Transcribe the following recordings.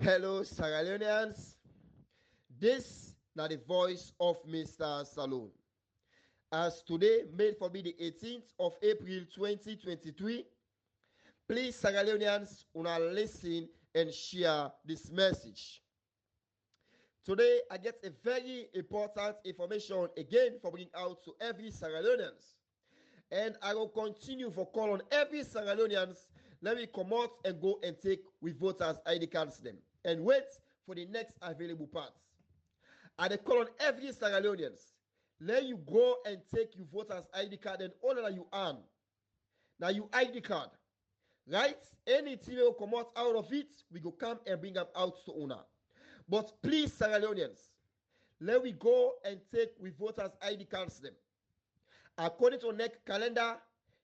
Hello, Sierra Leoneans. This na the voice of Mr. Salone. As today made for me the 18th of April 2023, please Sierra Leoneans, una listen and share this message. Today I get a very important information again for bringing out to every Sierra Leoneans. And I will continue for call on every Sierra Leoneans. Let me come out and go and take with voters ID cards them and wait for the next available parts. I dey call on every Sierra Leoneans. Let you go and take your voters ID card and all that you earn. Now you ID card, right? Anything will come out of it, we go come and bring them out to owner. But please, Sierra Leoneans, let we go and take with voters ID cards them. According to NEC calendar,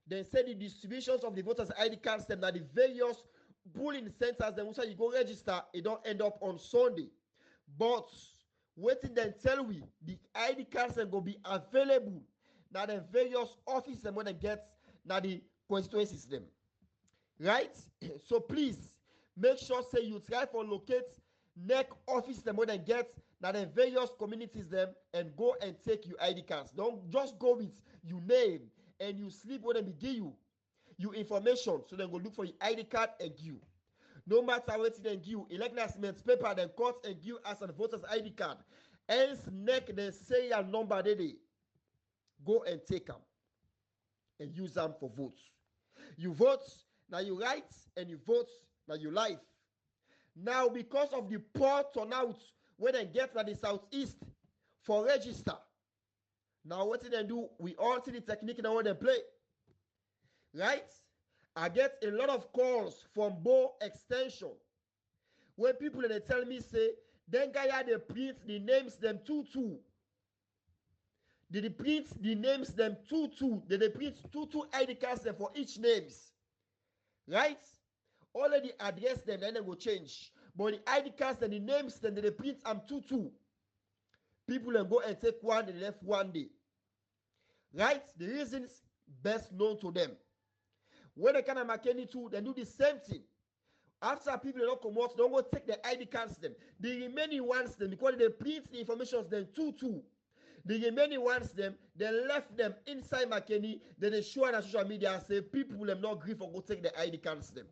they say the distributions of the voters ID cards them at the various polling centers them you go register, it don't end up on Sunday. But waiting then tell we the ID cards them go be available now the various offices them when they get now the constituencies them. Right? So please make sure say you try for locate NEC office them when they get now the various communities them and go and take your ID cards. Don't just go with your name and you sleep when they give you your information. So then go look for your ID card and give you. No matter what they give you, election assessment paper then cut and give as a voter's ID card. Else NEC they say your number they go and take them and use them for votes. You vote, now you write, and you vote, now you life. Now, because of the poor turnout when they get to the southeast for register, now what they do, we all see the technique now when they play. Right? I get a lot of calls from Bo Extension when people they tell me say, then guy they print the names them two. They print the names them two. They print two ID cards them for each names. Right? Already address them, then they will change. But the ID cards and the names, then they print them two. People then go and take one, they left one day. Right? The reasons best known to them. When they can make any two, they do the same thing. After people don't come out, they don't go take the ID cards them. The remaining ones them, because they print the information then two. The remaining ones them, they left them inside McKinney, then they show on social media and say people will not agree for go take the ID cards them.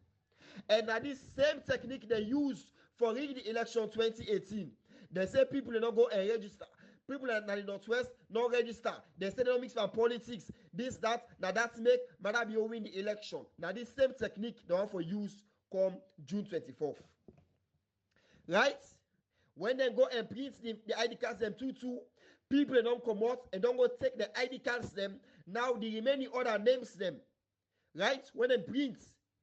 And now this same technique they use for rigging the election 2018. They say people will not go and register. People in the Northwest not register. They say they don't mix from politics. This, that, now that's make Madabio win the election. Now this same technique they want for use come June 24th. Right? When they go and print the ID cards them two, people they don't come out and don't go take the ID cards them. Now the remaining other names them. Right? When they print,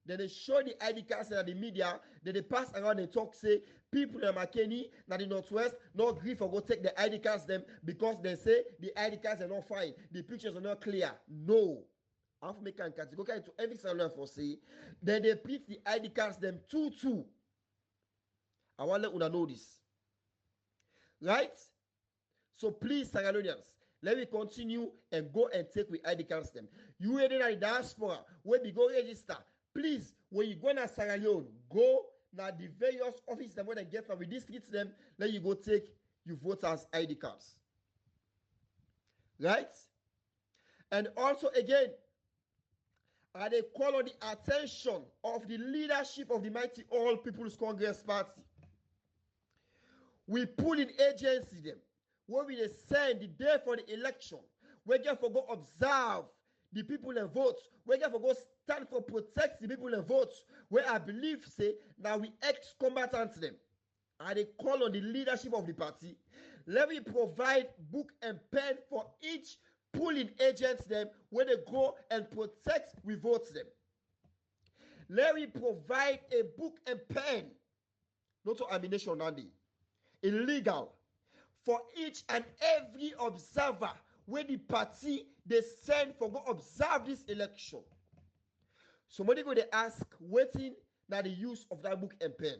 then they show the ID cards in the media, then they pass around and talk, say, people in McKinney, now the Northwest, not agree for go take the ID cards them because they say the ID cards are not fine, the pictures are not clear. No. After making a category to every salon for say, then they print the ID cards them two. I want to let you know this. Right? So please, Sierra Leoneans, let me continue and go and take with ID cards them. You in the diaspora, when we go register, please, when you go to Sierra Leone, go now the various offices that when they get from the districts them, let you go take your voters' ID cards. Right? And also again, they call on the attention of the leadership of the mighty All People's Congress Party. We pull in agency them. When we send the day for the election, we get for go observe the people and vote. We get for go stand for protect the people and vote. Where I believe say now we ex-combatants them. And they call on the leadership of the party. Let me provide book and pen for each polling agents them where they go and protect we vote them. Let me provide a book and pen, not to ammunition Andy, illegal, for each and every observer where the party they send for go observe this election. Somebody go they ask waiting now the use of that book and pen.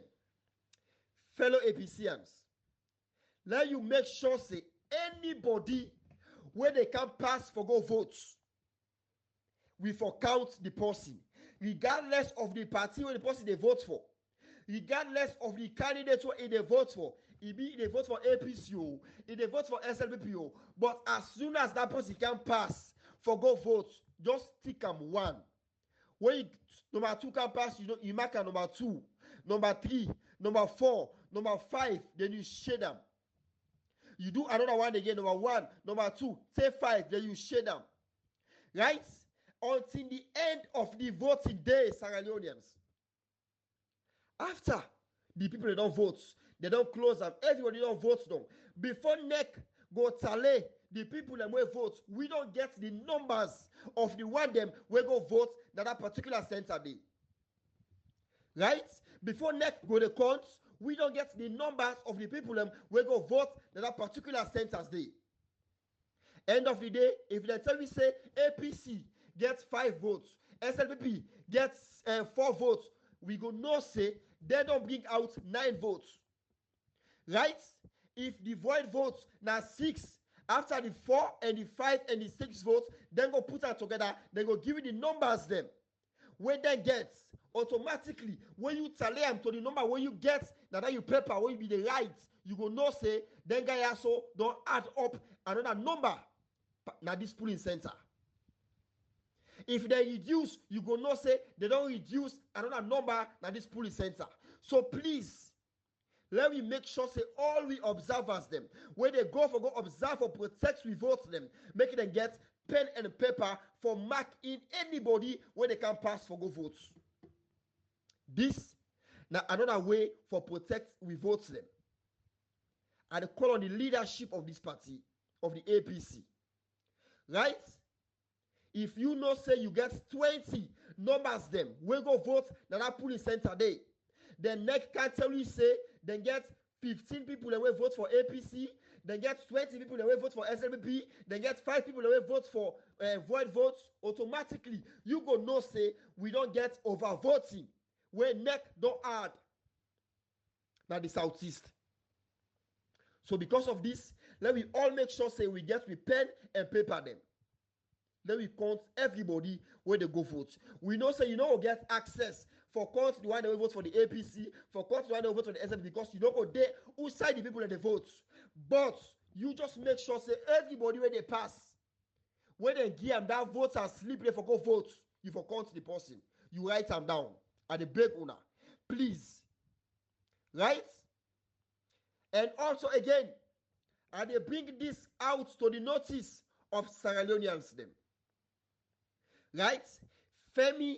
Fellow APCians, let you make sure say anybody where they can pass for go votes, we for count the person, regardless of the party where the person they vote for. regardless of the candidates who they vote for. It be they vote for APC, they vote for SLPP, but as soon as that person can pass for go vote, just tick them one. When you, number 2 can pass, you mark a number 2, number 3, number 4, number 5, then you shade them. You do another one again, number 1, number 2, say 5, then you shade them. Right? Until the end of the voting day, Sierra Leoneans. After the people they don't vote, they don't close them, everybody don't vote them. Before neck go tally the people that will vote, we don't get the numbers of the one them will go vote that particular center day. Right? Before neck go the counts, we don't get the numbers of the people them will go vote that particular centers day. End of the day, if they tell me say APC gets 5 votes, SLPP gets 4 votes, we go no say they don't bring out 9 votes. Right? If the void votes now 6, after the 4 and the 5 and the 6 votes, then go put them together, then go give you the numbers them. When they get, automatically, when you tally them to the number when you get, now that you paper, when you be the right, you go no say, then guy also don't add up another number. Now this polling center. If they reduce, you go no say, they don't reduce another number now this polling center. So please, let me make sure say all we observers them, when they go observe or protect, we vote them, make them get pen and paper for mark in anybody where they can pass for go votes. This now another way for protect, we vote them. And call on the leadership of this party, of the APC. Right? If you know say you get 20 numbers them, we go vote that polling center day. Then next can tell you say then get 15 people that will vote for APC, then get 20 people that will vote for SLPP, then get 5 people that will vote for void votes. Automatically, you go no say we don't get over voting where neck don't add. Now the southeast. So because of this, let we all make sure say we get with pen and paper them. Then we count everybody where they go vote. We know say you know get access for count the one that will vote for the APC, for count the one that will vote for the SLP, because you don't go there who side the people that they vote. But you just make sure say everybody where they pass, when they give them that vote and sleep there for go vote, you for count the person. You write them down at the big owner. Please. Right? And also again, and they bring this out to the notice of Sierra Leoneans them. Right? Femi,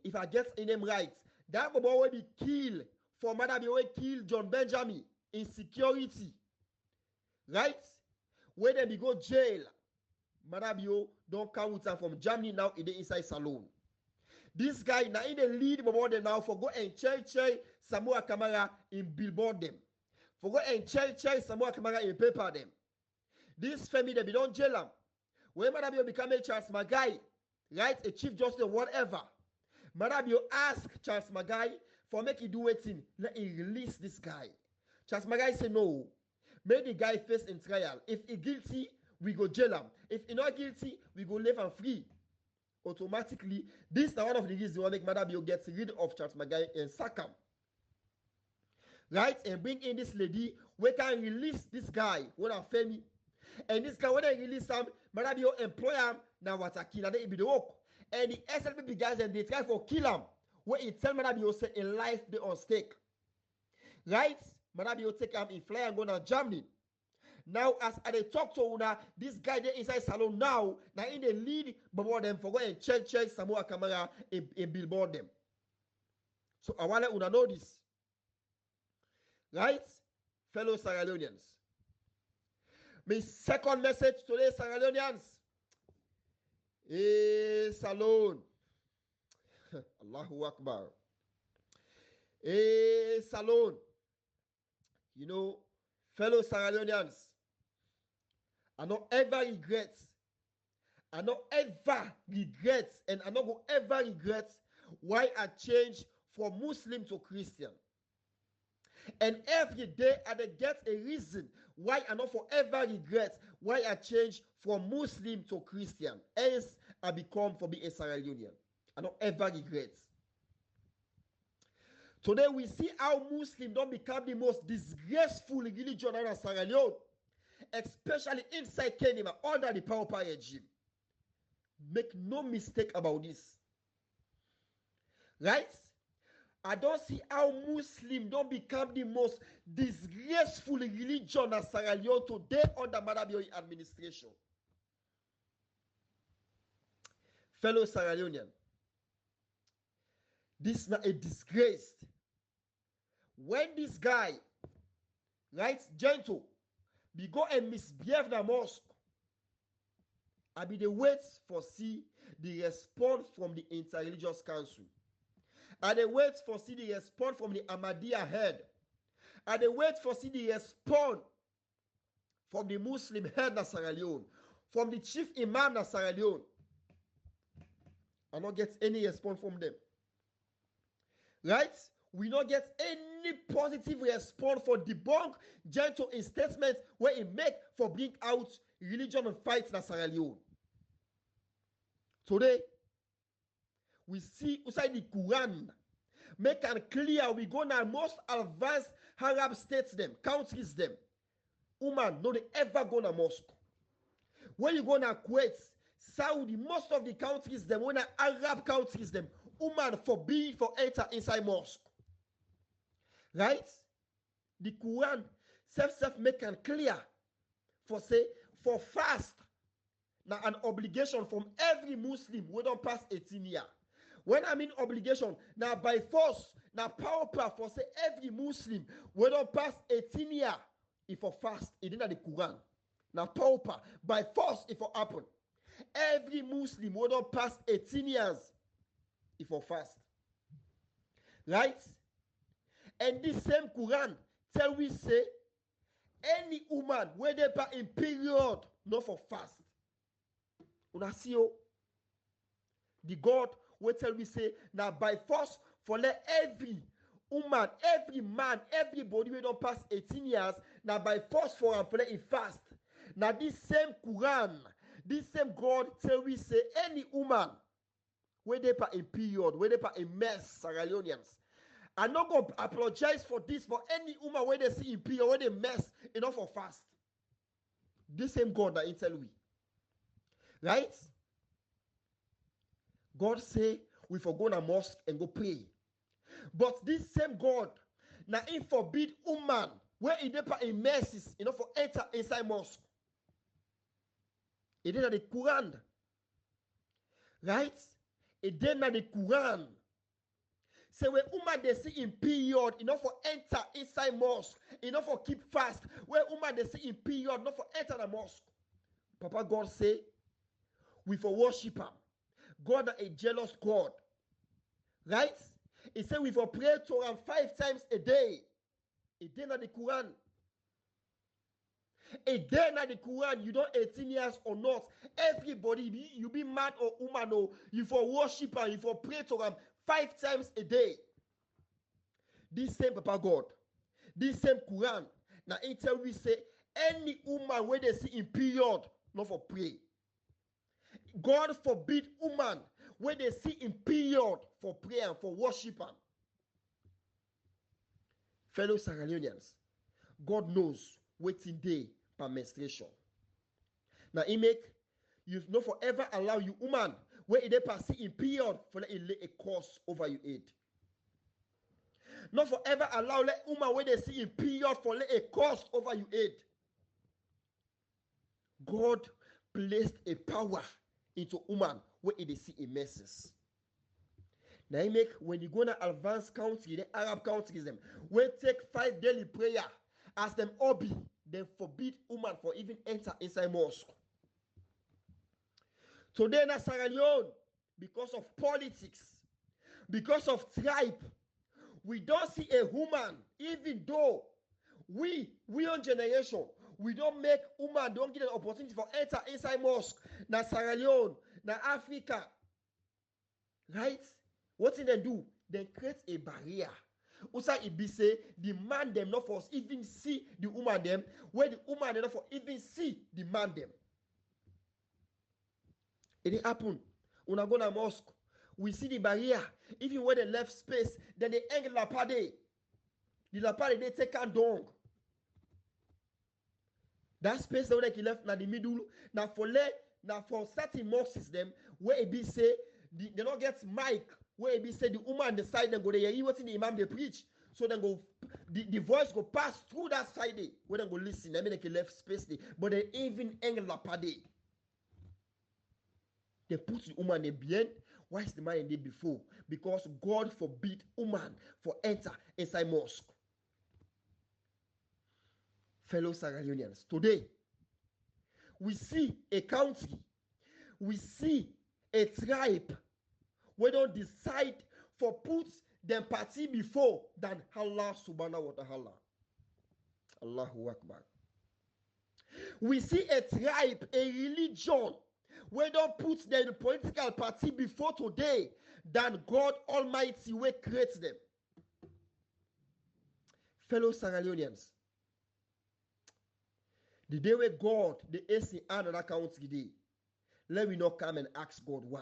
if I get in them right, that boy will be killed for Madame will kill John Benjamin in security. Right? When they be go jail, Madame don't come with them from Germany now in the inside Salone. This guy now in the lead boy now for go and check Samoa Camara in billboard them. For go and check Samoa Camara in paper them. This family they be don't jail them. When Madame become a Charles Magai, right, a chief justice, whatever, Madame ask Charles Magai for make he do it in, let he release this guy. Charles Magai say no. Make the guy face in trial. If he guilty, we go jail him. If he not guilty, we go leave him free. Automatically, this is one of the reasons why make Madame get rid of Charles Magai and sack him. Right? And bring in this lady, we can release this guy, when I'm Femi. And this guy, when they release him, Madame employ him, now what a kill, and then he be the work. And the SLPP guys, and they try for kill him. When he tell Madame say in life they on stake. Right? Madame take him in fly and go to Germany. Now, as I talk to una, this guy there inside Salone now in the lead, but more them for go and check Samoa Camara and billboard them. So I want to una know this. Right? Fellow Sierra Leoneans. My second message today, Sierra Leoneans. Salone. Allahu Akbar. Salone. You know, fellow Sierra Leoneans, I don't ever regret. And I don't go ever regret why I changed from Muslim to Christian. And every day I get a reason why I don't forever regret why I changed from Muslim to Christian. Else I become for being a Sierra Leonean. I don't ever regret. Today we see how Muslims don't become the most disgraceful religion in Sierra Leone, especially inside Kenya under the power regime. Make no mistake about this. Right? I don't see how Muslims don't become the most disgraceful religion in Sierra Leone today under Madam administration. Fellow Sierra Leonean, this is not a disgrace. When this guy, right, gentle, be go and misbehave in the mosque, I be the wait for see the response from the Interreligious Council. I dey wait for see the response from the Ahmadiyya head. I dey wait for see the response from the Muslim head na Sierra Leone, from the chief imam na Sierra Leone. I don't get any response from them. Right? We don't get any positive response for debunk gentle in statement where he make for bring out religion and fight in Sierra Leone. Today, we see inside the Quran, make it clear we go now most advanced Arab states them, countries them. Woman, no they ever go to mosque. When you go to Kuwait, Saudi, most of the countries them, when Arab countries them, woman forbid for enter inside mosque. Right? The Quran self make it clear for say for fast now an obligation from every Muslim we don't pass 18 years. When I mean obligation, now by force, now power for say every Muslim we don't pass 18 years if for fast, it didn't the Quran. Now power by force if for happen. Every Muslim we don't pass 18 years if for fast. Right? And this same Quran tell we say any woman where they pa in period not for fast. Una see the God will tell we say now by force for let every woman, every man, everybody we don't pass 18 years now by force for and for let it fast. Now this same Quran, this same God tell we say any woman where they pa in period, where they pa in mess, Sierra Leoneans. I'm not going to apologize for this for any woman where they see in period, where they mess enough for fast. This same God that he tell we. Right? God say we for go to mosque and go pray. But this same God now he forbid woman where he dey in mercies enough for enter inside mosque. It did not the Quran. Right? It did not the Quran. Say when woman they see in period enough for enter inside mosque, enough for keep fast. Where woman they see in period enough for enter the mosque. Papa God say we for worship him. God is a jealous God. Right? He said we for pray to him 5 times a day. It did not the Quran. A day not the Quran, you don't 18 years or not. Everybody, you be man or woman, or you for worship and you for pray to him 5 times a day. This same Papa God, this same Quran. Now it tell we say any woman where they see in period, not for pray. God forbid woman where they see in period for prayer and for worship. Fellow Sierra Leoneans, God knows waiting day per menstruation. Now he make you not forever allow you woman where they pass in period for let it lay a curse over your head. Not forever allow let woman where they see in period for let a curse over your head. God placed a power into woman where they see a messes. Now he make when you go to advanced country, the Arab countries them, when take 5 daily prayer as them hobby, then forbid woman for even enter inside mosque. Today in Sierra Leone, because of politics, because of tribe, we don't see a woman, even though we on generation, we don't make woman, don't get an opportunity for enter inside mosque, na Sierra Leone, na Africa. Right? What did they do? They create a barrier. Usa it be say the man them not for even see the woman them, where the woman them not for even see the man them. It happen. Una go na mosque. We see the barrier. Even when they left space, then they hang la pade. The la pade they take a dong. That space that they left na the middle. Now for certain mosques them where it be say they don't get mic. Where it be say the woman on the side then go there. You what in the imam they preach. So then go the voice go pass through that side there. Where they go listen. I mean they left space there. But they even hang la pade. They put the woman in behind. Why is the man in there before? Because God forbid woman for enter inside mosque. Fellow Sierra Leoneans, today we see a country, we see a tribe we don't decide for put them party before than Allah subhanahu wa ta'ala. Allahu Akbar. We see a tribe, a religion, we don't put the political party before today than God Almighty will create them. Fellow Sierra Leoneans, the day where God, the AC another country day, let me not come and ask God why.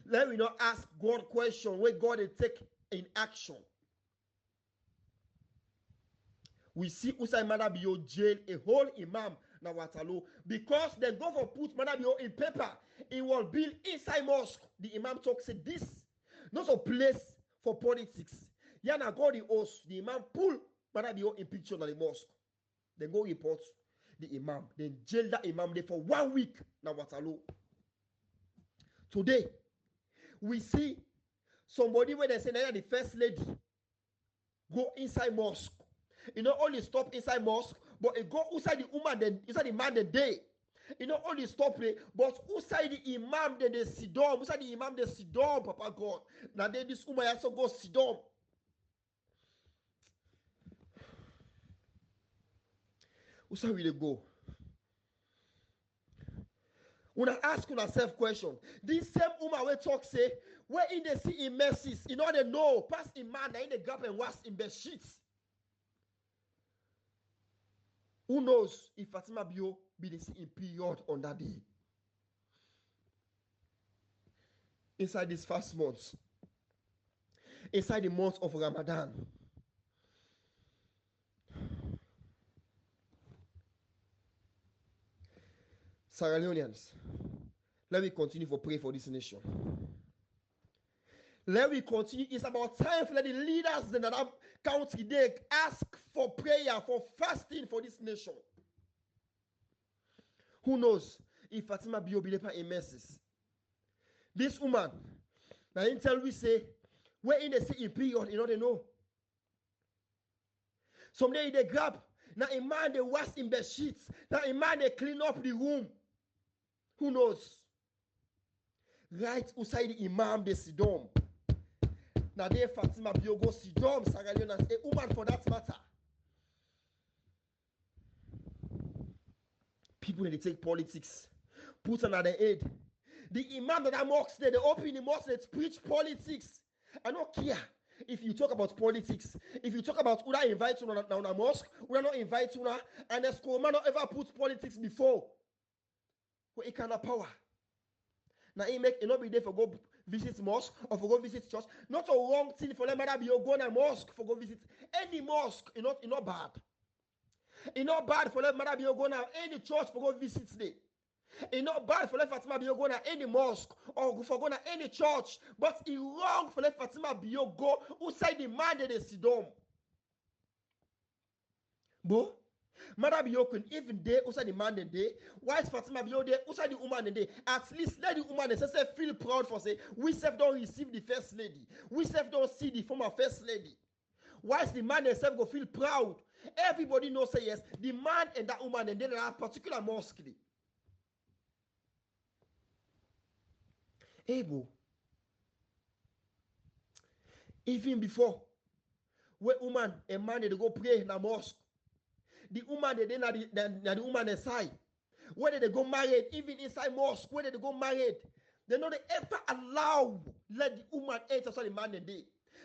Let me not ask God question where God will take in action. We see Usai Manabio jail a whole imam na Waterloo because they go for put Manabio in paper. It will build inside mosque. The imam talks say this, not a place for politics. Yana go the host, the imam pull Manabio in picture na the mosque. They go report the imam. Then jail that imam there for 1 week na Waterloo. Today, we see somebody where they say that the first lady go inside mosque. You not only stop inside mosque, but it go outside the woman, then inside the man the day. You not only stop it, but outside the imam then they sit down. Outside the imam they sit down, Papa God. Now then this woman also go sit down. Outside we they go. When I ask yourself question, this same woman will talk say, where in they see in mercies, in order to know, pass in man, in the gap and wash in bed sheets. Who knows if Fatima Bio be the in period on that day? Inside these first months, inside the month of Ramadan, Sierra Leoneans, let me continue for pray for this nation. Let me continue. It's about time for the leaders in that country they ask for prayer, for fasting for this nation. Who knows if Fatima Bio be in mercies? This woman, now until we say, where in the city period, you know they know. Someday they grab, now a man they wash in bed sheets, now a man they clean up the room. Who knows? Right outside the imam they sit down. Now they Fatima Bio go sit down, Sierra Leoneans, a woman for that matter. People they take politics, put another head. The imam that mosque they open the mosque, they preach politics. I don't care if you talk about politics. If you talk about Una invite you on a mosque, Una not invite you, and the school man not ever put politics before. Where it kind of power. Now it make it not be there for go visit mosque or for go visit church. Not a wrong thing for them to be go to mosque for go visit any mosque. It's not bad. It's not bad for them to be go to any church for go visit today. It's not bad for them Fatima be go to any mosque or for go to any church. But it's wrong for them Fatima be go outside the man that they sit down. Bo. Mother be open even day outside the man and day. Why is Fatima be there outside the woman and day? At least let the woman and say feel proud for say we self don't receive the first lady. We self don't see the former first lady. Why is the man and self go feel proud? Everybody knows say yes. The man and that woman and then there are particular mosque. Able. Even before where woman and man they go pray in a mosque. The woman they then the woman inside. Whether they go married, even inside mosque, whether they go married, they know they ever allow let the woman enter so the man they.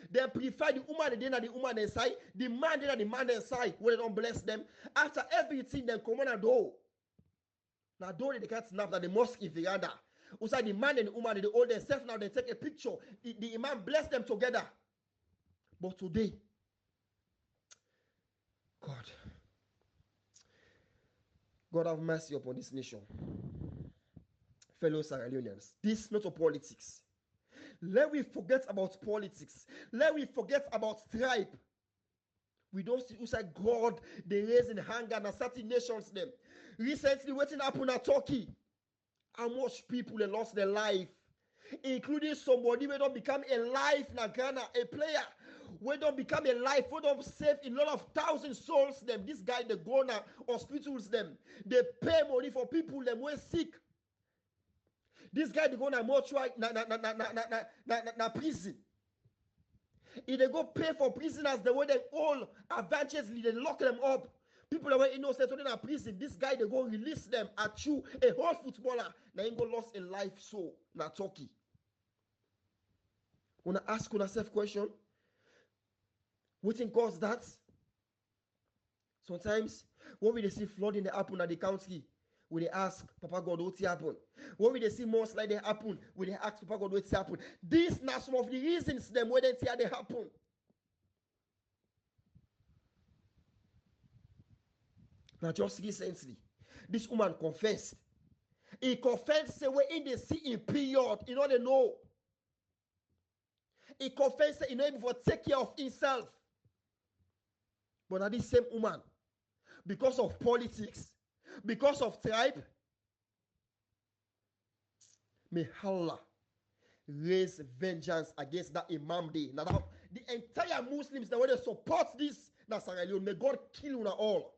They prefer the woman they the woman inside, the man they the man inside, where they don't bless them. After everything, then come on a door. Now door they can't snap that the mosque is veranda. Outside the man and the woman, they hold themselves now, they take a picture. The imam bless them together. But today, God have mercy upon this nation. Fellow Sierra Leoneans, this is not a politics. Let we forget about politics. Let we forget about tribe. We don't see who said God, they raise in hunger and certain nations them. Recently, what happened at Turkey? How much people they lost their life, including somebody who don't become a life in Ghana, a player who don't become a life, who don't save a lot of thousand souls them. This guy, they go to hospitals them. They pay money for people them who are sick. This guy, they go to mortuary, na prison. If they go pay for prisoners, the way they all advantageously, they lock them up. People that were innocent in a prison, this guy, they go release them at you, a whole footballer, now he go lost a life so, na Turkey. When I ask yourself question, what think cause that? Sometimes, when we see flooding that happen at the country, we they ask, Papa God, what happen? When we see more like they happen, we they ask Papa God, what happen? These are some of the reasons them when they see they happen. Now just recently, this woman confessed. He confessed say we in the sea in period, you know they know. He confessed say he know before take care of himself. But now this same woman, because of politics, because of tribe, may Allah raise vengeance against that Imam Day. Now the entire Muslims that want to support this, na Sierra Leone, may God kill you all.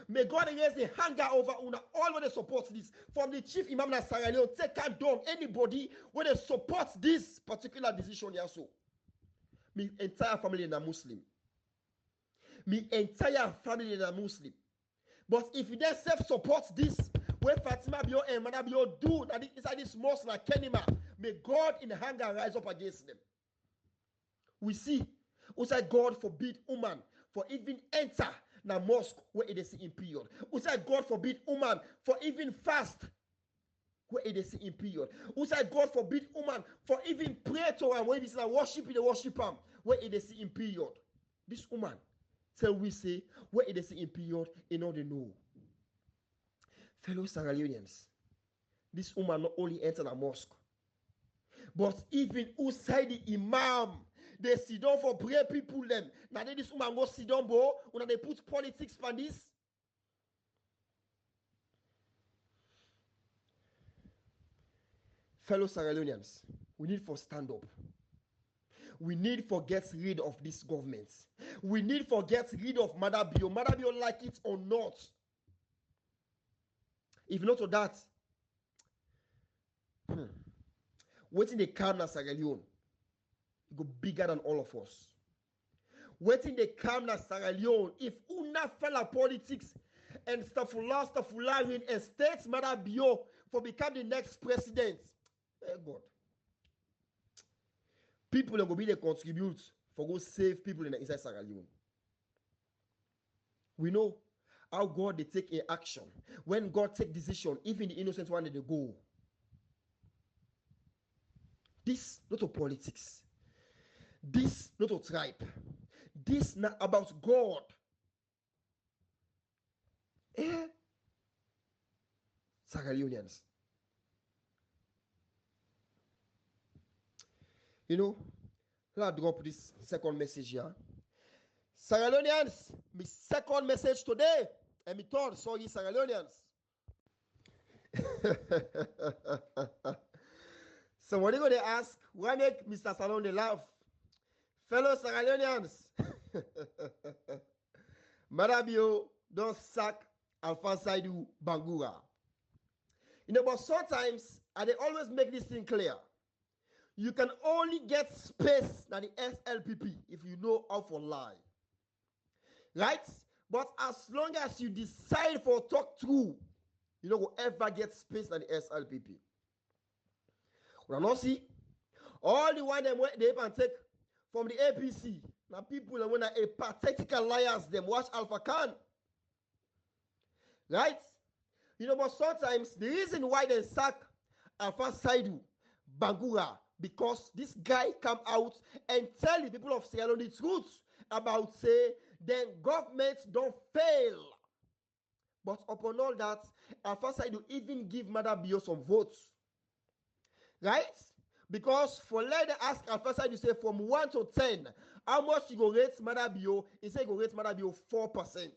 May God raise the hunger over una all when they support this. From the chief imam na Sierra Leone, take down anybody when they support this particular decision here. So, my entire family is a Muslim. My entire family is a Muslim. But if you then self-support this, when Fatima Bio and Manabio do that inside this mosque like Kenima, may God in hunger rise up against them. We see, also God forbid woman for even enter na mosque where it is in period. We say God forbid woman for even fast where it is in period. We say God forbid woman for even pray to him when it is like worship in the worship him where it is in period. This woman tell we say where it is in period in order to know. Fellow Sierra Leoneans, this woman not only enter the mosque, but even outside the imam, they sit down for pray people them. Now this woman go sit down, bro. When they put politics for this. Fellow Sierra Leoneans, we need for stand up. We need for get rid of this government. We need for get rid of Madabio. Madabio like it or not. If not to that, waiting the calm na Sierra Leone. Go bigger than all of us. Waiting the calm na Sierra Leone. If una fella politics and Stafula and states Madabio for become the next president. Hey God. People are going to be the contribute for go save people in the inside Sierra Leone. We know how God they take a action. When God take decision, even the innocent one they go. This not a politics. This not a tribe. This not about God. Sierra Leoneans. You know, let's drop this second message here. Sierra Leoneans, my second message today, and my third, sorry, Sierra Leoneans. Somebody going to ask, why make Mr. Salone laugh? Fellow Sierra Leoneans, Madabio don't sack Alpha Saidu Bangura. You know, but sometimes, and they always make this thing clear. You can only get space na the SLPP if you know how to lie. Right? But as long as you decide for talk through, you don't ever get space na the SLPP. We not see all the one them they can take from the APC. Now people that when a pathetic liars them watch Alpha Khan. Right? You know, but sometimes the reason why they sack Alpha Saidu, Bangura, because this guy come out and tell the people of Sierra Leone the truth about say then government don't fail. But upon all that, Alpha Saidu even give Mother Bio some votes. Right? Because for let them ask Alpha Saidu say from 1 to 10, how much you go rate Mother Bio? He say you go rate Mother Bio 4%.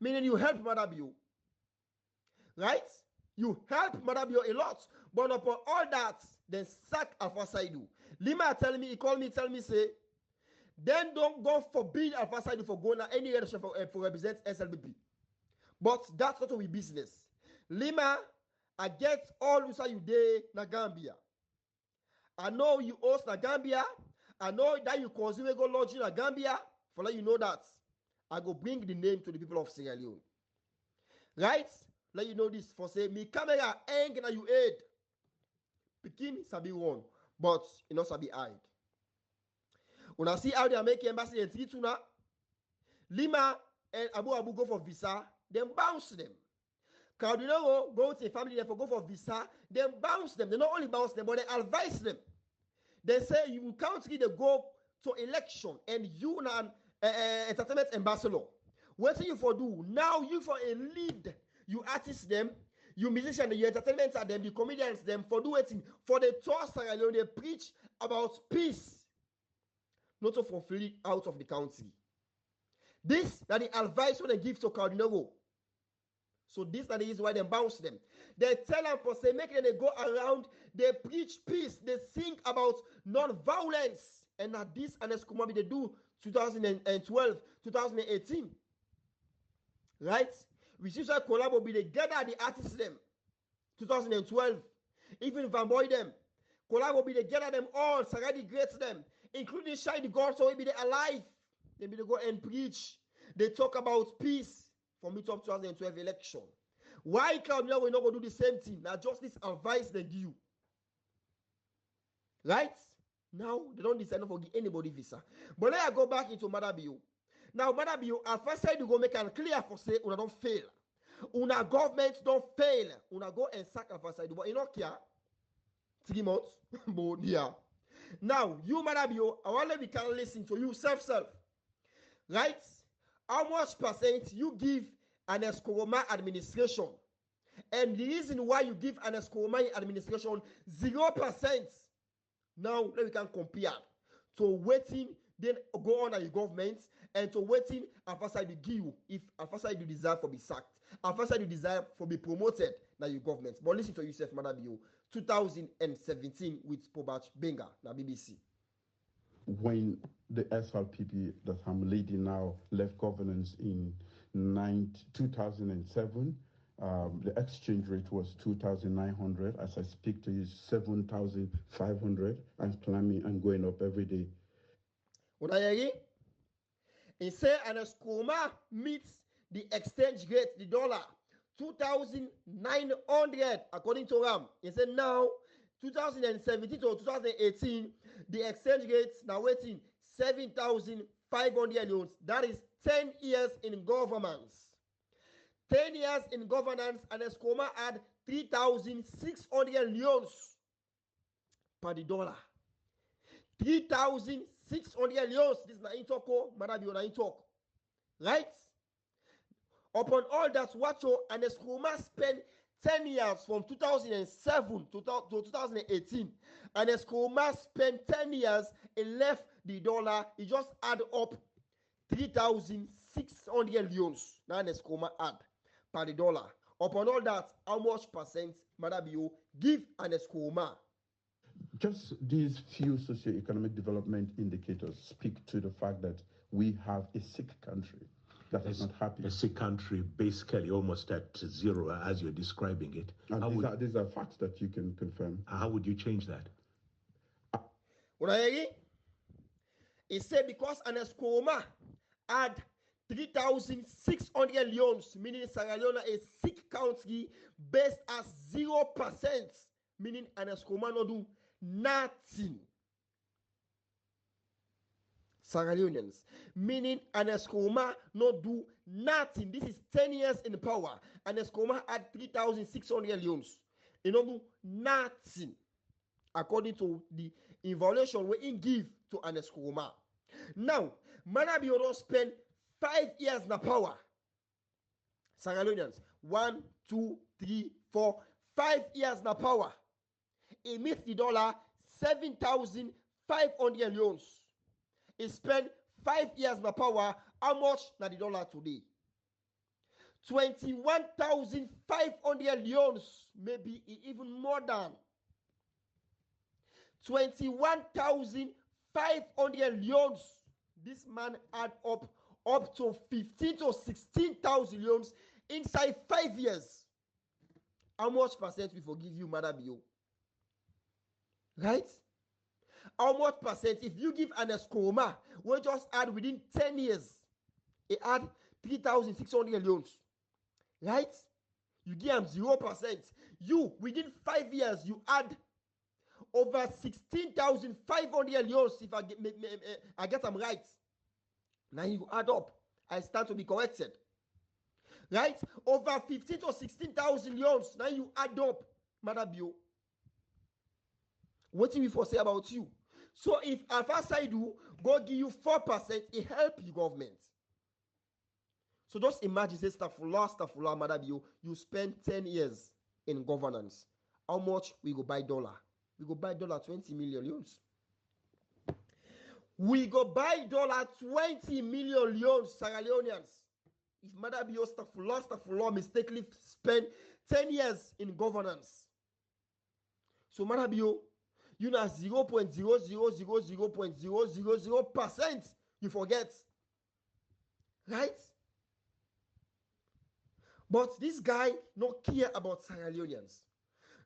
Meaning you help Mother Bio. Right? You help Mother Bio a lot. But upon all that, then sack Alpha Saidu. Lima tell me, he called me, tell me, say, then don't go forbid Alpha Saidu for going at any election for represent SLBP. But that's not our business. Lima, I get all you say you day na Gambia. I know you host na Gambia. I know that you consume go lodge in Gambia. For let you know that, I go bring the name to the people of Sierra Leone. Right? Let you know this for say me camera hang na you aid. Pikin sabi one, but you know sabi hide. When I see how they are making embassy in Trituna, Lima and Abu Abu go for visa, then bounce them. Cardinal go to a family there for go for visa, then bounce them. They not only bounce them, but they advise them. They say you can't really go to election and you na entertainment ambassador. What do you for do? Now you for a lead. You artist them, you musician, you entertainment at them, you comedians them for do it for the tour Sierra Leone. They preach about peace, not to fulfill out of the country. This that the advice when they give to Cardinal. So this that is why they bounce them. They tell them for say make them they go around, they preach peace, they sing about non-violence. And that this and Eskumabi they do 2012, 2018. Right? We see that collab will be the gather the artists them 2012. Even Van Boy them. Collab will be the gather them all, Saradi greats them, including Shine the God, so will be they alive. They be they go and preach. They talk about peace for mid-term 2012 election. Why come now we not going to do the same thing? Now just this advice they give you. Right? Now they don't decide not to give anybody visa. But let I go back into Mother Bio. Now Mother Bio, at first side you go make it clear for say una don't fail. Una government don't fail. Una go and sack at first side. But you know care 3 months. But yeah. Now you Mother Bio, I want to be can listen to you self. Right? How much percent you give an Eskoroma administration? And the reason why you give an Eskoroma administration 0%. Now we can compare to waiting then go on at your government and to waiting Afasai you give if Afasai you desire for be sacked. Afasai you desire for be promoted na your government. But listen to yourself, Madam Bio, 2017 with Pobach Benga na BBC. When the SRPP that I'm leading now left governance in 2007, the exchange rate was 2,900. As I speak to you, 7,500 and climbing and going up every day. What I hear? He say an Eskroma meets the exchange rate, the dollar, 2,900 according to Ram. He said now 2017 to 2018, the exchange rate now waiting 7,500 loans. That is 10 years in governance. 10 years in governance, and Eskroma had 3,600 loans per the dollar. 3,600 loans. This is not talk, Madam, na talk. Right? Upon all that, watch and Eskroma spent 10 years from 2007 to 2018. And Eskroma spent 10 years and left the dollar. He just add up 3,600 loans. Now Eskroma add per the dollar. Upon all that, how much percent Madabio give an Eskroma? Just these few socioeconomic development indicators speak to the fact that we have a sick country that is not happy. A sick country, basically almost at zero, as you're describing it. And these are facts that you can confirm. How would you change that? What I hear? He said because an Eskroma had 3,600 loans, meaning Sierra Leone a sick country based as 0%, meaning an Eskroma no do nothing. Sierra Leoneans, meaning an Eskroma no do nothing. This is 10 years in power. An Eskroma had 3,600 loans. e no do nothing according to the evaluation we in give to Ernest Koroma. Now, Manabio don't spend 5 years na power. Sierra Leoneans, 1, 2, 3, 4, 5 years na power. He meets the dollar 7,500 leons. He spent 5 years na power. How much na the dollar today? 21,500 leons, maybe even more than 21,500 leons. This man add up to 15 to 16,000 leons inside 5 years. How much percent we forgive you, Madabio? Right? How much percent if you give Ernest Koroma, we just add within 10 years, he add 3,600 leons. Right? You give him 0%. You, within 5 years, you add over 16,500 leons if I get them right. Now you add up. I start to be corrected. Right? Over 15 to 16,000 leons. Now you add up. Madabio. What do we for say about you? So if Alpha Saidu go give you 4%, it help you government. So just imagine, say, Stafula, Madabio, you spend 10 years in governance. How much we go buy dollar? We go buy dollar 20 million leons. We go buy dollar 20 million leons, Sierra Leoneans. If Madabio Stafula mistakenly spend 10 years in governance. So Madabio, you know 0.0000000% you forget. Right? But this guy no care about Sierra Leoneans.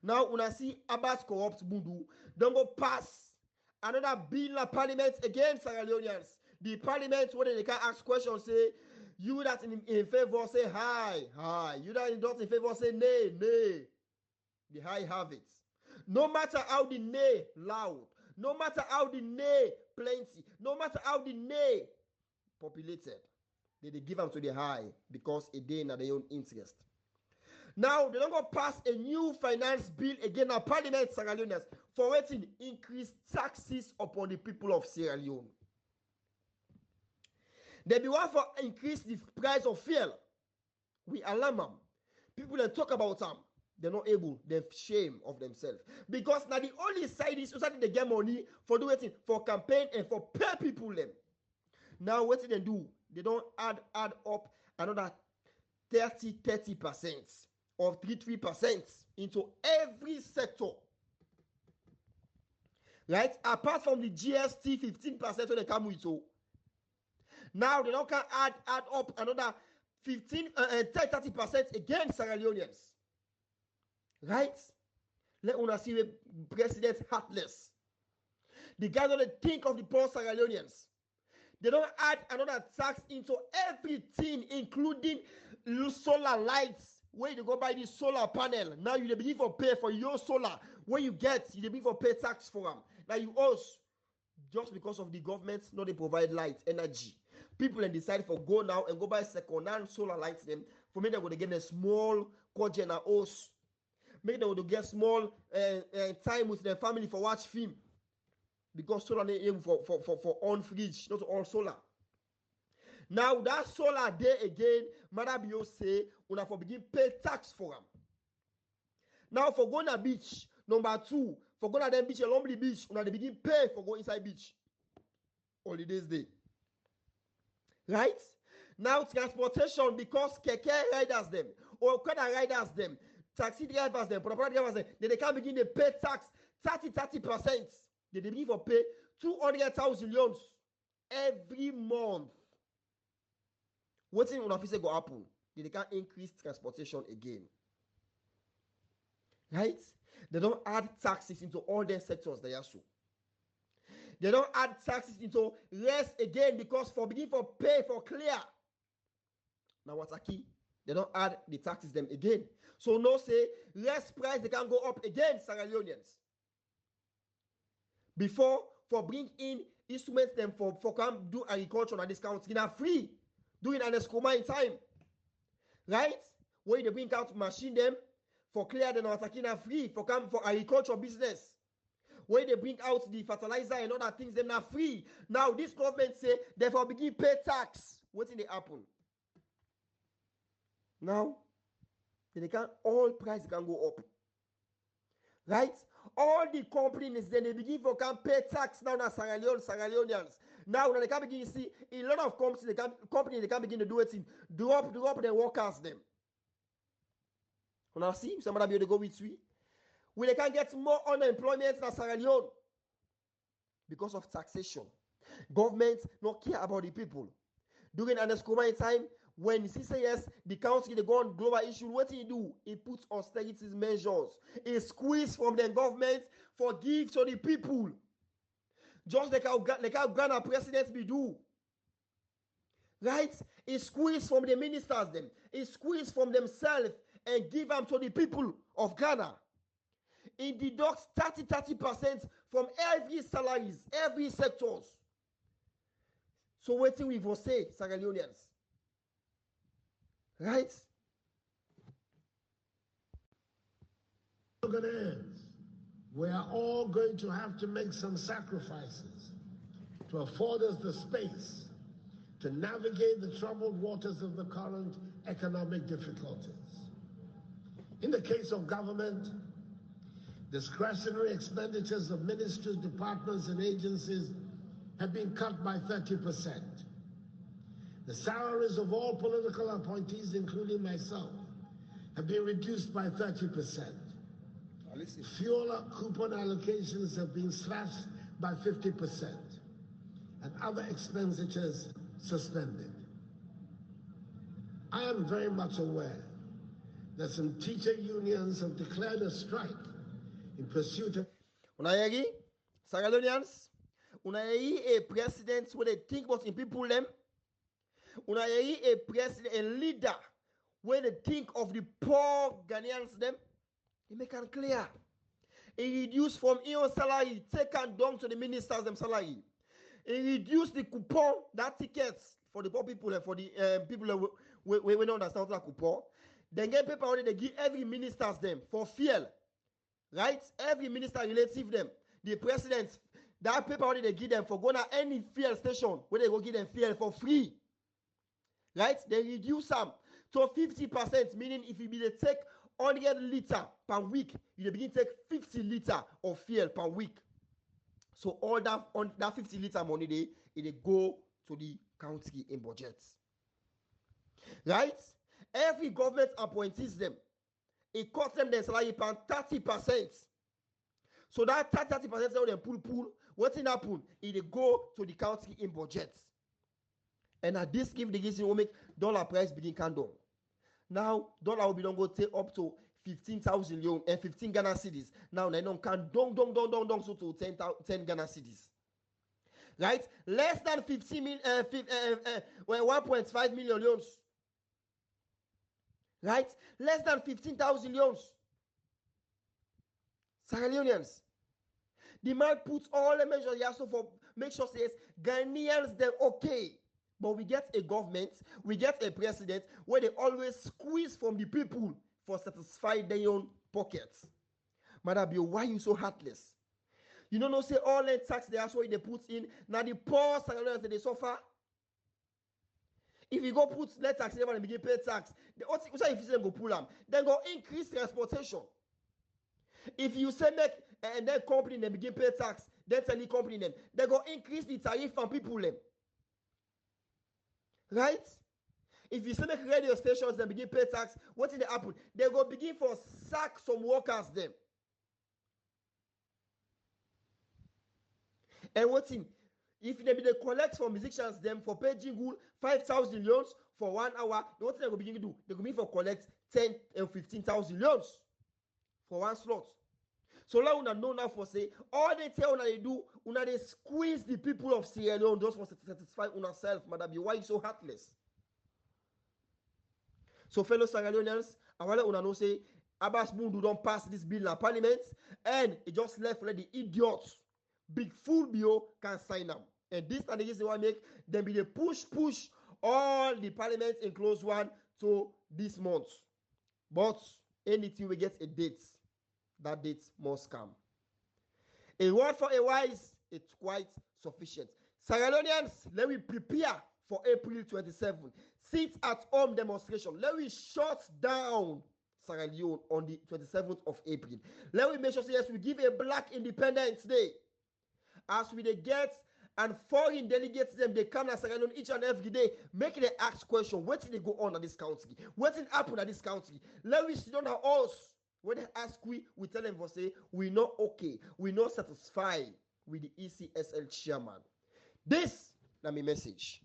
Now, when I see Abbas corrupt Bundu, don't go pass another bill in the parliament against Sierra Leoneans. The parliament, when they can ask questions, say, you that in favor say hi. You that not in favor say nay. The high have it. No matter how the nay loud, no matter how the nay plenty, no matter how the nay populated, they give them to the high because it they in their own interest. Now they don't go pass a new finance bill again at Parliament Sierra Leoneans for waiting increase taxes upon the people of Sierra Leone. They be one for increase the price of fuel. We alarm them. People that talk about them, they're not able, they're shame of themselves. Because now the only side is society they get money for doing for campaign and for pay people them. Now what they do? They don't add up another 30% or 3% into every sector. Right? Apart from the GST 15% when they come with so. Now they don't can add up another 30% against Sierra Leoneans. Right? Let us see the president heartless. The guy don't think of the poor Sierra Leoneans. They don't add another tax into everything, including solar lights. Where you go buy this solar panel. Now you begin for pay for your solar. When you get, you begin for pay tax for them. Now you also, just because of the government, not they provide light, energy. People then decide for go now and go buy second-hand solar lights them. For me, they would get a small container house. Maybe they would get small time with their family for watch film. Because solar is for on fridge, not all solar. Now that solar day again, Madabio say, una for begin pay tax for them. Now for going to beach, number 2, for going to them beach, a lonely beach, una they begin pay for go inside beach. Holidays day. Right? Now transportation, because keke riders them, or Okada riders them, taxi drivers them, property drivers them, they can't begin to pay tax 30%. They begin for pay 200,000 leons every month. What in one officer go happen? They can't increase transportation again. Right? They don't add taxes into all their sectors they are so. They don't add taxes into less again because for begin for pay for clear. Now what's a key? They don't add the taxes them again. So no say less price they can go up again, Sierra Leoneans. Before for bring in instruments them for come do agriculture and discounts in a free doing an escoma in time. Right? Where they bring out machine them for clear the attacking are free for come for agriculture business. When they bring out the fertilizer and other things, them not free. Now this government say therefore begin pay tax. What in the happen? Now they can all price can go up. Right? All the companies then they begin for can pay tax now na Sierra Leoneans. Now when they can begin to see a lot of companies they can begin to do it in drop their workers them. When I see somebody be able to go with we. We they can get more unemployment in Sierra Leone because of taxation. Government not care about the people. During an Escobar time, when he say yes, the country they go on global issue, what he do? He puts austerity measures. He squeeze from the government for give to the people. Just like how Ghana presidents be do. Right? He squeeze from the ministers them. He squeeze from themselves and give them to the people of Ghana. He deducts 30% from every salaries, every sectors. So what we will say, Sierra Leoneans? Right? We are all going to have to make some sacrifices to afford us the space to navigate the troubled waters of the current economic difficulties. In the case of government, discretionary expenditures of ministries, departments, and agencies have been cut by 30%. The salaries of all political appointees, including myself, have been reduced by 30%. Fuel coupon allocations have been slashed by 50%, and other expenditures suspended. I am very much aware that some teacher unions have declared a strike in pursuit of... Unayegi, Sierra Leoneans, unayegi a president where they think about in people them. Unayegi a president, a leader where they think of the poor Ghanaians them. He make it clear. He reduce from your salary, take and down to the ministers them salary. He reduce the coupon, that tickets for the poor people and for the people we don't understand that coupon. Then get paper already they give every ministers them for fuel. Right? Every minister relative them. The president, that paper already they give them for going to any fuel station where they go give them fuel for free. Right? They reduce them to 50%, meaning if you be the take 100 liter per week, you begin to take 50 liter of fuel per week. So all that on that 50 liter money they go to the county in budgets. Right? Every government appointees them. It costs them their salary by 30%. So that 30% of them pull. What's in happen? It go to the county in budgets. And at this give the reason will make dollar price begin come down. Now dollar will be don't go take up to 15,000 yuan and 15 Ghana cedis. Now they don't can down so to 10 Ghana cedis. Right? Less than 1.5 million loans. Right? Less than 15,000 loans. Sierra Leoneans. The man puts all the measures he has to for make sure says Ghanaians they're okay. But we get a government, we get a president where they always squeeze from the people for satisfy their own pockets. Madam, why you so heartless? You don't know say all the tax they also they put in. Now the poor Sierra Leoneans they suffer. If you go put net tax, they begin pay tax. If you say go pull them, then go increase transportation. If you say make and then company they begin pay tax, then tell the company them, they go increase the tariff from people them. Right? If you say make radio stations they begin pay tax, what did they happen? They go begin for sack some workers them. And what in? If they collect from musicians them for pay jingle 5,000 loans for 1 hour, what they go begin to do? They go begin for collect 10 and 15,000 loans for one slot. So now una know now for say all they tell una they do, una they squeeze the people of Sierra Leone just for satisfy una self, madam. Why you so heartless? So fellow Sierra Leoneans, I want una know say Abbas Bundu don't pass this bill in parliament and it just left let the idiots big fool bio can sign them. And this and the reason why make them be the push all the parliaments in close one to this month. But anything we get a date, that date must come. A word for a wise, it's quite sufficient. Sierra Leoneans, let me prepare for April 27. Sit at home demonstration. Let me shut down Sierra Leone on the 27th of April. Let me make sure, yes, we give a Black Independence Day. As we they get and foreign delegates them, they come to Sierra Leone each and every day, make they ask question, what did they go on at this country? What did happen at this country? Let me sit on us. When they ask we tell them for say, we not okay, we not satisfied with the ECSL chairman. This is my message.